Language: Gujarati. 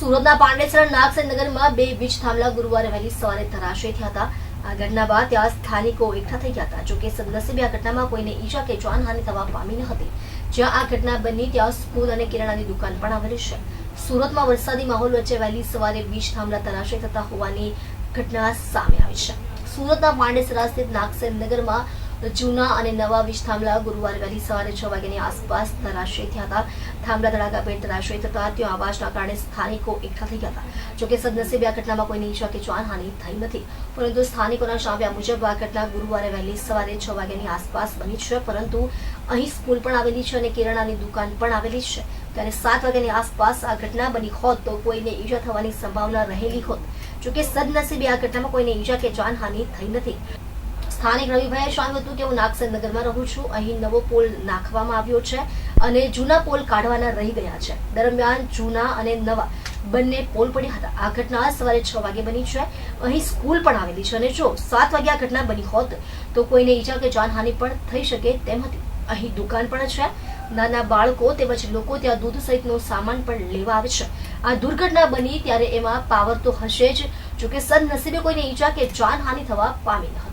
સુરતના પાંડેસરા નાગસેનગરમાં બે વીજ થાંભલા ગુરુવારે વહેલી સવારે ધરાશયી થયા હતા. આ ઘટના બાદ ત્યાં સ્થાનિકો એકઠા થઈ ગયા હતા. જોકે સદનસીબે આ ઘટનામાં કોઈને ઈજા કે જાનહાનિ થવા પામી ન હતી. જ્યાં આ ઘટના બની ત્યાં સ્કૂલ અને કિરાણાની દુકાન પણ આવેલી છે. સુરતમાં વરસાદી માહોલ વચ્ચે વહેલી સવારે વીજ થાંભલા ધરાશયી થતા હોવાની ઘટના સામે આવી છે. સુરતના પાંડેસરા સ્થિત નાગસેનગરમાં જૂના અને નવા વીજ થાંભલા ગુરુવારે વહેલી સવારે 6 વાગ્યાની આસપાસ ધરાશયી થયા હતા. થાંભલા ધડાકાભેર ધરાશયી થતા ત્યાં અવાજના કારણે સ્થાનિકો એકઠા થઈ ગયા હતા. જોકે સદનસીબે આ ઘટનામાં કોઈની ઈજા કે જાનહાનિ થઈ નથી, પરંતુ સ્થાનિકોના જણાવ્યા મુજબ આ ઘટના ગુરુવારે વહેલી સવારે 6 વાગ્યાની આસપાસ બની છે. પરંતુ અહીં સ્કૂલ પણ આવેલી છે અને કિરાણાની દુકાન પણ આવેલી છે. ત્યારે 7 વાગ્યાની આસપાસ આ ઘટના બની હોત તો કોઈને ઈજા થવાની સંભાવના રહેલી હોત. જોકે સદનસીબે આ ઘટનામાં કોઈને ઈજા કે જાનહાનિ થઈ નથી. સ્થાનિક રવિભાઈએ જણાવ્યું હતું કે હું નાગસેનગરમાં રહું છું. અહીં નવો પોલ નાખવામાં આવ્યો છે અને જૂના પોલ કાઢવાના રહી ગયા છે. દરમિયાન જૂના અને નવા બંને પોલ પડ્યા હતા. આ ઘટના સવારે 6 વાગે બની છે. અહીં સ્કૂલ પણ આવેલી છે અને જો 7 વાગે આ ઘટના બની હોત તો કોઈને ઈજા કે જાનહાનિ પણ થઈ શકે તેમ હતી. અહીં દુકાન પણ છે. નાના બાળકો તેમજ લોકો ત્યાં દૂધ સહિતનો સામાન પણ લેવા આવે છે. આ દુર્ઘટના બની ત્યારે એમાં પાવર તો હશે જ. જોકે સદનસીબે કોઈને ઈજા કે જાનહાનિ થવા પામી ન હતી.